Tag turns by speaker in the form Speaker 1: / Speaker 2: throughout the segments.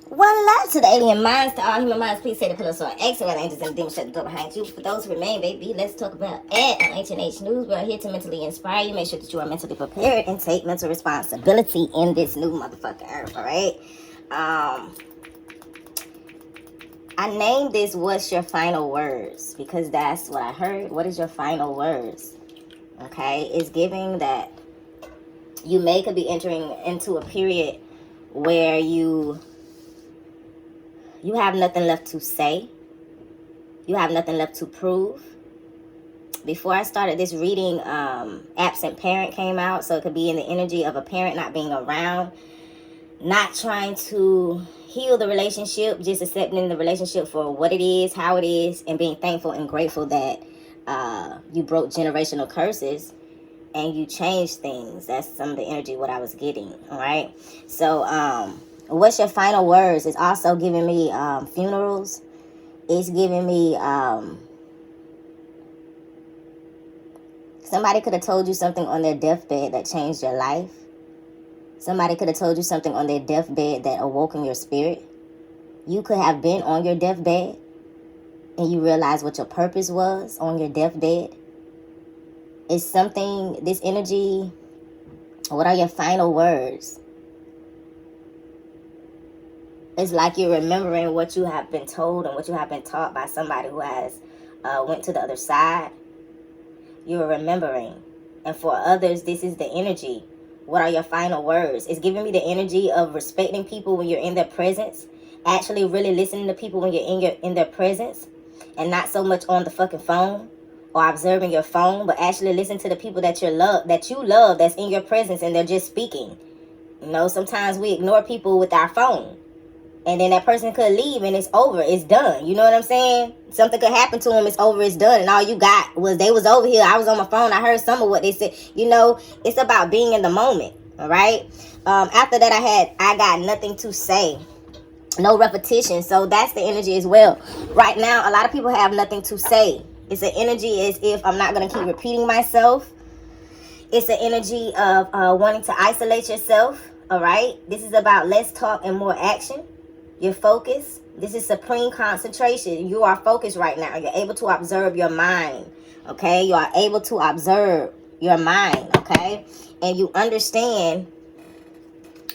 Speaker 1: One love to the alien minds, to all human minds. Please say the pillow so excellent angels and demons shut the door behind you. For those who remain, baby, let's talk about it on HNH News. We're here to mentally inspire you. Make sure that you are mentally prepared and take mental responsibility in this new motherfucking earth, all right? I named this "What's Your Final Words?" because that's what I heard. What is your final words? Okay, it's giving that you could be entering into a period where you have nothing left to say. You have nothing left to prove. Before I started this reading, absent parent came out. So it could be in the energy of a parent not being around, not trying to heal the relationship, just accepting the relationship for what it is, how it is, and being thankful and grateful that you broke generational curses and you changed things. That's some of the energy what I was getting, all right? So, what's your final words? It's also giving me funerals. It's giving me somebody could have told you something on their deathbed that changed your life. Somebody could have told you something on their deathbed that awoken your spirit. You could have been on your deathbed and you realized what your purpose was on your deathbed. It's something, this energy, what are your final words? It's like you're remembering what you have been told and what you have been taught by somebody who has went to the other side. You're remembering. And for others, this is the energy. What are your final words? It's giving me the energy of respecting people when you're in their presence. Actually really listening to people when you're in their presence. And not so much on the fucking phone or observing your phone. But actually listen to the people that you love that's in your presence and they're just speaking. You know, sometimes we ignore people with our phone. And then that person could leave and it's over. It's done. You know what I'm saying? Something could happen to them. It's over. It's done. And all you got was they was over here. I was on my phone. I heard some of what they said. You know, it's about being in the moment. All right. After that, I got nothing to say. No repetition. So that's the energy as well. Right now, a lot of people have nothing to say. It's an energy as if I'm not going to keep repeating myself. It's an energy of wanting to isolate yourself. All right. This is about less talk and more action. Your focus. This is supreme concentration. You are focused right now. You're able to observe your mind. Okay. You are able to observe your mind. Okay. And you understand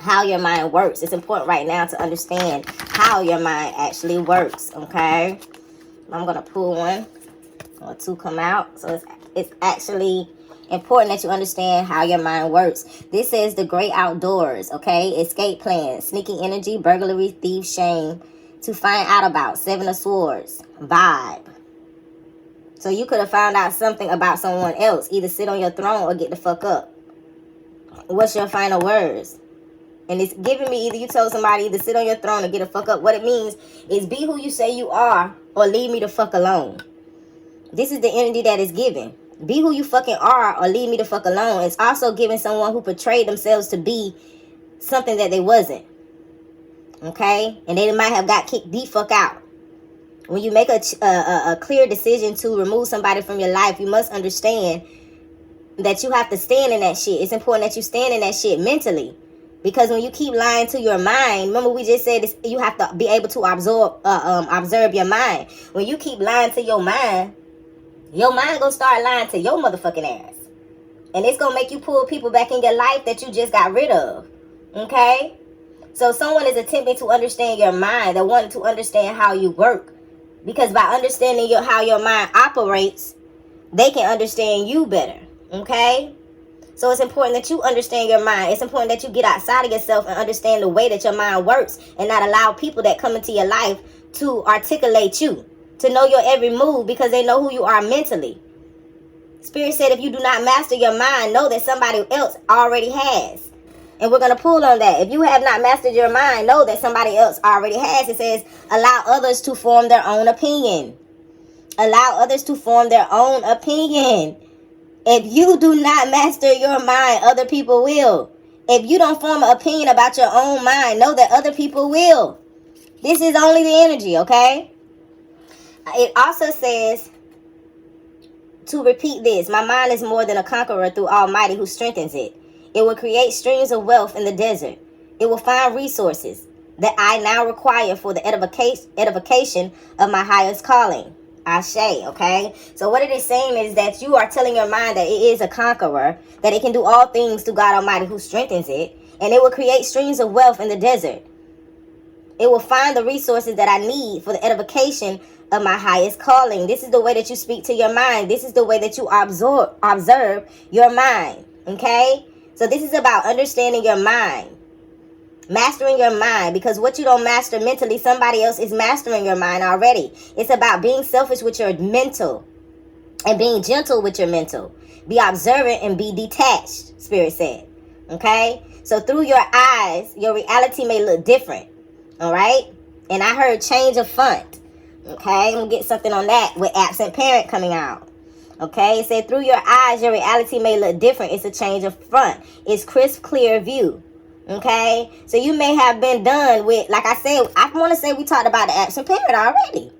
Speaker 1: how your mind works. It's important right now to understand how your mind actually works. Okay. I'm going to pull one or two come out. So it's actually important that you understand how your mind works. This says the great outdoors, okay? Escape plans, sneaking energy, burglary, thief, shame, to find out about, 7 of swords, vibe. So you could have found out something about someone else. Either sit on your throne or get the fuck up. What's your final words? And it's giving me either you told somebody either sit on your throne or get the fuck up. What it means is be who you say you are or leave me the fuck alone. This is the energy that is given. Be who you fucking are or leave me the fuck alone. It's also giving someone who portrayed themselves to be something that they wasn't. Okay? And they might have got kicked the fuck out. When you make a clear decision to remove somebody from your life, you must understand that you have to stand in that shit. It's important that you stand in that shit mentally. Because when you keep lying to your mind, remember we just said this, you have to be able to observe your mind. When you keep lying to your mind gonna start lying to your motherfucking ass. And it's gonna make you pull people back in your life that you just got rid of. Okay? So someone is attempting to understand your mind. They're wanting to understand how you work. Because by understanding how your mind operates, they can understand you better. Okay? So it's important that you understand your mind. It's important that you get outside of yourself and understand the way that your mind works. And not allow people that come into your life to articulate you. To know your every move because they know who you are mentally. Spirit said if you do not master your mind, know that somebody else already has. And we're going to pull on that. If you have not mastered your mind, know that somebody else already has. It says allow others to form their own opinion. Allow others to form their own opinion. If you do not master your mind, other people will. If you don't form an opinion about your own mind, know that other people will. This is only the energy, okay? It also says to repeat this. My mind is more than a conqueror through Almighty who strengthens it. It will create streams of wealth in the desert. It will find resources. that I now require for the edification of my highest calling. Ashe, okay? So what it is saying is that you are telling your mind that it is a conqueror, that it can do all things through God Almighty who strengthens it, and it will create streams of wealth in the desert. It will find the resources that I need for the edification of my highest calling. This is the way that you speak to your mind. This is the way that you observe your mind, okay? So this is about understanding your mind. Mastering your mind, because what you don't master mentally, somebody else is mastering your mind already. It's about being selfish with your mental and being gentle with your mental. Be observant and be detached, Spirit said. Okay? So through your eyes, your reality may look different. All right? And I heard change of front. Okay? I'm going to get something on that with absent parent coming out. Okay? It said through your eyes, your reality may look different. It's a change of front. It's crisp, clear view. Okay, so you may have been done with, like I said, I want to say we talked about the absent parent already.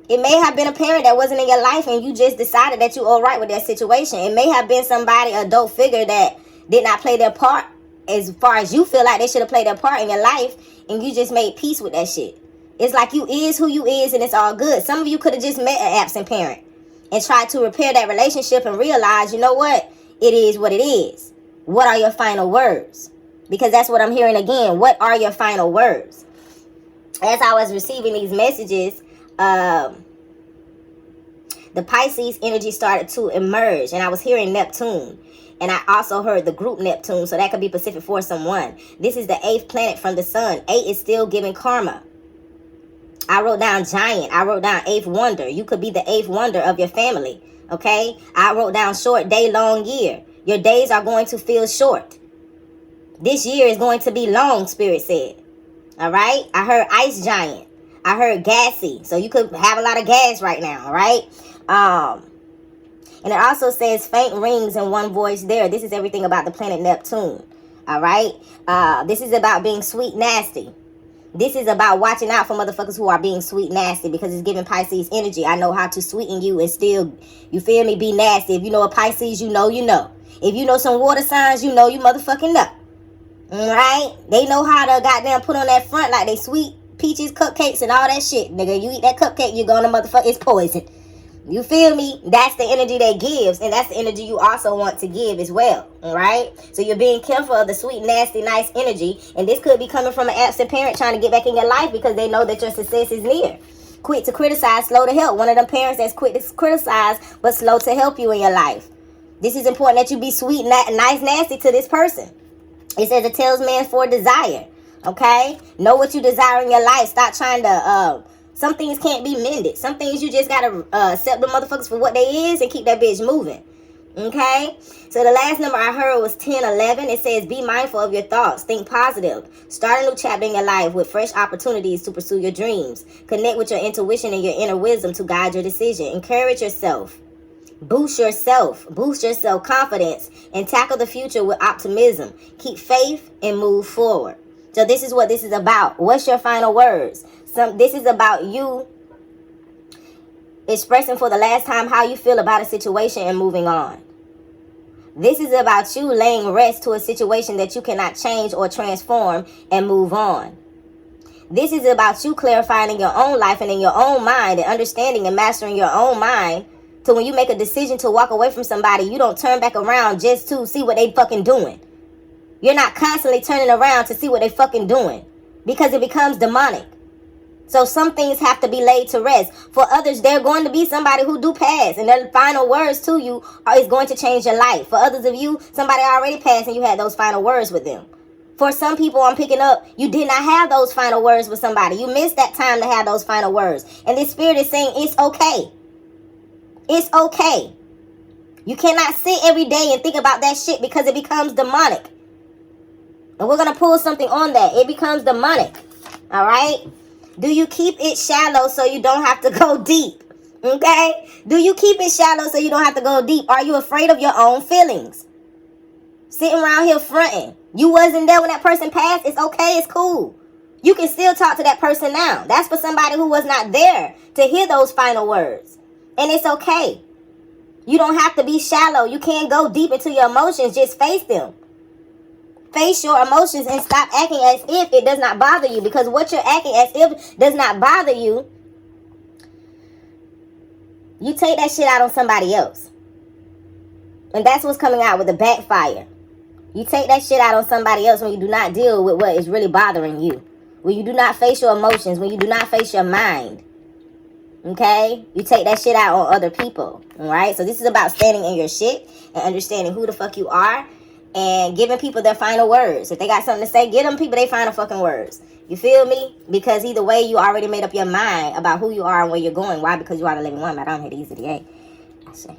Speaker 1: It may have been a parent that wasn't in your life and you just decided that you all right with that situation. It may have been somebody, adult figure, that did not play their part as far as you feel like they should have played their part in your life, and you just made peace with that shit. It's like you is who you is and it's all good. Some of you could have just met an absent parent and tried to repair that relationship and realize, you know what? It is what it is. What are your final words? Because that's what I'm hearing again. What are your final words? As I was receiving these messages, the Pisces energy started to emerge. And I was hearing Neptune. And I also heard the group Neptune. So that could be Pacific Foursome 1. This is the 8th planet from the sun. 8 is still giving karma. I wrote down giant. I wrote down 8th wonder. You could be the 8th wonder of your family. Okay? I wrote down short day, long year. Your days are going to feel short. This year is going to be long, Spirit said. All right? I heard ice giant. I heard gassy. So you could have a lot of gas right now, all right? And it also says faint rings in one voice there. This is everything about the planet Neptune, all right? This is about being sweet nasty. This is about watching out for motherfuckers who are being sweet nasty, because it's giving Pisces energy. I know how to sweeten you and still, you feel me, be nasty. If you know a Pisces, you know you know. If you know some water signs, you know you motherfucking know. Right? They know how to goddamn put on that front like they sweet peaches, cupcakes, and all that shit. Nigga, you eat that cupcake, you're gonna motherfucker, it's poison. You feel me? That's the energy they gives, and that's the energy you also want to give as well. Alright? So you're being careful of the sweet, nasty, nice energy, and this could be coming from an absent parent trying to get back in your life because they know that your success is near. Quick to criticize, slow to help. One of them parents that's quick to criticize, but slow to help you in your life. This is important that you be sweet, nice, nasty to this person. It says it tells man for desire. Okay? Know what you desire in your life. Stop trying to, some things can't be mended. Some things you just gotta accept the motherfuckers for what they is and keep that bitch moving. Okay? So the last number I heard was 1011. It says be mindful of your thoughts. Think positive. Start a new chapter in your life with fresh opportunities to pursue your dreams. Connect with your intuition and your inner wisdom to guide your decision. Encourage yourself. Boost your self-confidence, and tackle the future with optimism. Keep faith and move forward. So this is what this is about. What's your final words? This is about you expressing for the last time how you feel about a situation and moving on. This is about you laying rest to a situation that you cannot change or transform and move on. This is about you clarifying in your own life and in your own mind and understanding and mastering your own mind. So when you make a decision to walk away from somebody, you don't turn back around just to see what they fucking doing. You're not constantly turning around to see what they fucking doing, because it becomes demonic. So some things have to be laid to rest. For others, they're going to be somebody who do pass, and their final words to you is going to change your life. For others of you, somebody already passed and you had those final words with them. For some people I'm picking up, you did not have those final words with somebody. You missed that time to have those final words. And this spirit is saying it's okay. It's okay. You cannot sit every day and think about that shit because it becomes demonic. And we're going to pull something on that. It becomes demonic. All right? Do you keep it shallow so you don't have to go deep? Okay? Do you keep it shallow so you don't have to go deep? Are you afraid of your own feelings? Sitting around here fronting. You wasn't there when that person passed. It's okay. It's cool. You can still talk to that person now. That's for somebody who was not there to hear those final words. And it's okay. You don't have to be shallow. You can't go deep into your emotions. Just face them. Face your emotions and stop acting as if it does not bother you. Because what you're acting as if does not bother you, you take that shit out on somebody else. And that's what's coming out with the backfire. You take that shit out on somebody else when you do not deal with what is really bothering you. When you do not face your emotions. When you do not face your mind. Okay? You take that shit out on other people. Alright? So this is about standing in your shit and understanding who the fuck you are and giving people their final words. If they got something to say, give them people their final fucking words. You feel me? Because either way, you already made up your mind about who you are and where you're going. Why? Because you are the living one. But I don't hear the easy. I say.